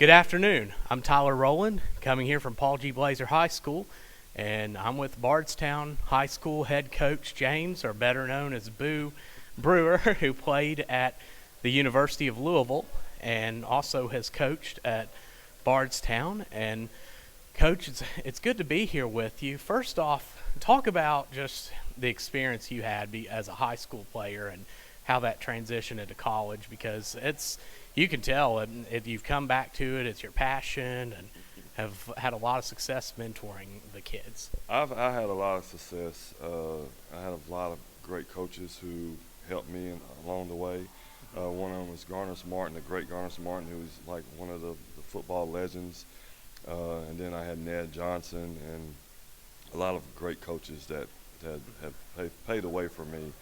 Good afternoon. I'm Tyler Rowland, coming here from Paul G. Blazer High School, and I'm with Bardstown High School head coach James, or better known as Brewer, who played at the University of Louisville and also has coached at Bardstown. And Coach, it's good to be here with you. First off, talk about just the experience you had as a high school player and how that transitioned into college, because you can tell if you've come back to it, it's your passion, and have had a lot of success mentoring the kids. I had a lot of success. I had a lot of great coaches who helped me along the way. One of them was Garner Martin, the great Garner Martin, who's like one of the football legends. And then I had Ned Johnson and a lot of great coaches that have paid the way for me.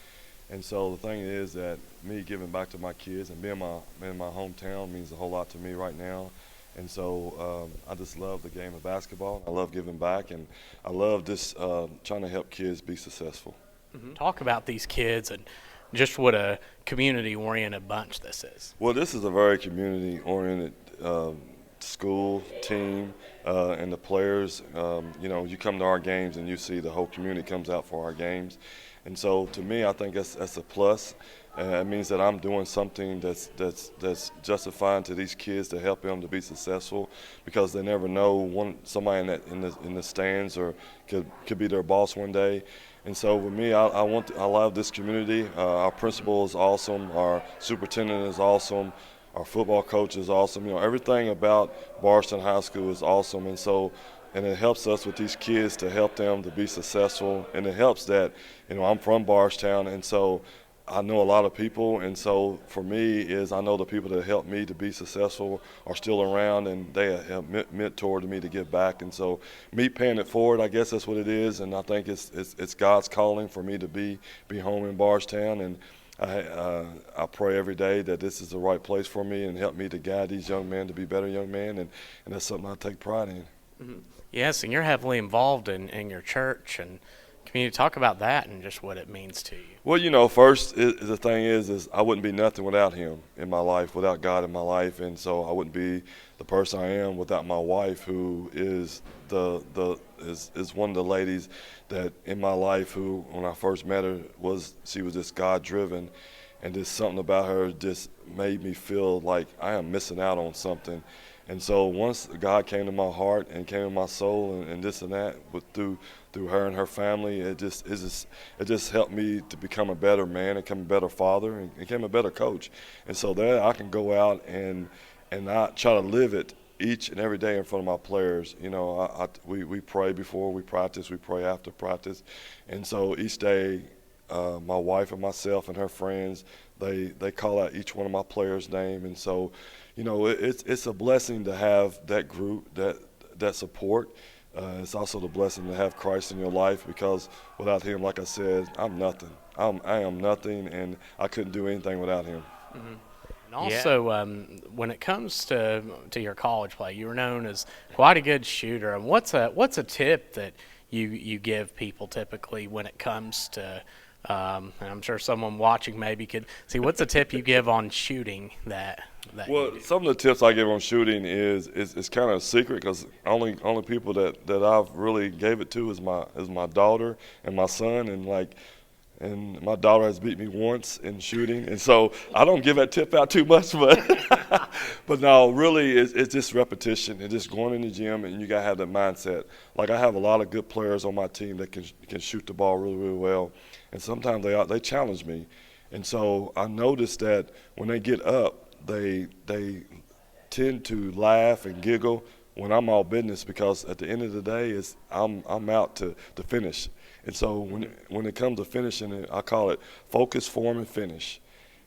And so the thing is that me giving back to my kids and being in my hometown means a whole lot to me right now. And so I just love the game of basketball. I love giving back, and I love this trying to help kids be successful. Mm-hmm. Talk about these kids and just what a community-oriented bunch this is. Well, this is a very community-oriented school, team, and the players. You come to our games and you see the whole community comes out for our games. And so to me, I think that's a plus. It means that I'm doing something that's justifying to these kids to help them to be successful, because they never know somebody in the stands or could be their boss one day. And so with me, I love this community. Our principal is awesome. Our superintendent is awesome. Our football coach is awesome. Everything about Bardstown High School is awesome. And it helps us with these kids to help them to be successful. And it helps that, I'm from Bardstown, and so I know a lot of people. And so for me I know the people that helped me to be successful are still around, and they have mentored me to give back. And so me paying it forward, I guess that's what it is. And I think it's God's calling for me to be home in Bardstown. And I pray every day that this is the right place for me and help me to guide these young men to be better young men. And that's something I take pride in. Mm-hmm. Yes, and you're heavily involved in your church and community. Talk about that and just what it means to you. Well, first, the thing is I wouldn't be nothing without him in my life, without God in my life. And so I wouldn't be the person I am without my wife, who is is one of the ladies that in my life who, when I first met her, she was just God-driven. And just something about her just made me feel like I am missing out on something. And so once God came to my heart and came to my soul and this and that, but through her and her family, it just helped me to become a better man, and become a better father, and become a better coach. And so there I can go out and I try to live it each and every day in front of my players. We pray before we practice, we pray after practice, and so each day my wife and myself and her friends, they call out each one of my players' name. And so it's a blessing to have that group, that support. It's also the blessing to have Christ in your life, because without him, like I said, I'm nothing. I am nothing, and I couldn't do anything without him. Mm-hmm. And also, when it comes to your college play, you were known as quite a good shooter. And what's a tip that you give people typically when it comes to and I'm sure someone watching maybe could see, what's a tip you give on shooting that Well, some of the tips I give on shooting is kind of a secret, because only people that I've really gave it to is my daughter and my son, and my daughter has beat me once in shooting, and so I don't give that tip out too much, but no, really it's just repetition and just going in the gym, and you gotta have that mindset. Like, I have a lot of good players on my team that can shoot the ball really, really well, and sometimes they challenge me, and so I noticed that when they get up, they tend to laugh and giggle when I'm all business, because at the end of the day I'm out to finish. And so when it comes to finishing, I call it focus, form, and finish.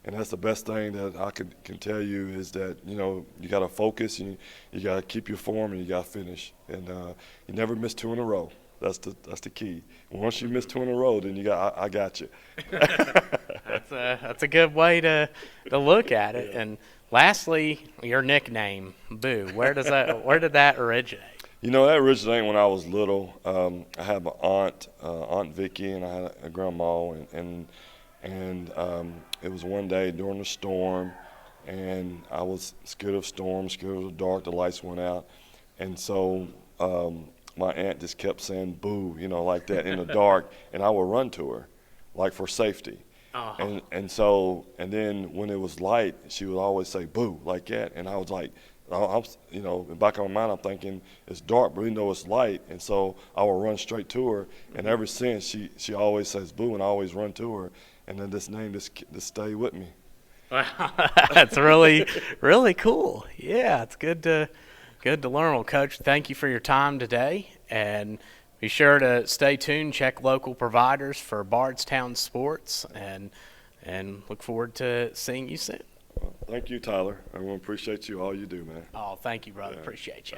And that's the best thing that I can tell you, is that you got to focus, and you got to keep your form, and you got to finish. And you never miss two in a row. That's the key. Once you miss two in a row, then I got you. That's a good way to look at it. And lastly, your nickname, Boo. Where did that originate? That originated when I was little. I had my Aunt Vicky, and I had a grandma, and it was one day during the storm. and I was scared of storms, scared of the dark. The lights went out, and so my aunt just kept saying "boo," like that in the dark, and I would run to her, like for safety. Uh-huh. And then when it was light, she would always say "boo" like that, and I was like, in the back of my mind, I'm thinking it's dark, but we know it's light, and so I would run straight to her. And ever since, she always says "boo," and I always run to her, and then this name just stayed with me. That's really, really cool. Yeah, it's good to learn. Well, Coach, thank you for your time today, and be sure to stay tuned. Check local providers for Bardstown sports, and look forward to seeing you soon. Thank you, Tyler. I appreciate you all you do, man. Oh, thank you, brother. Yeah. Appreciate you.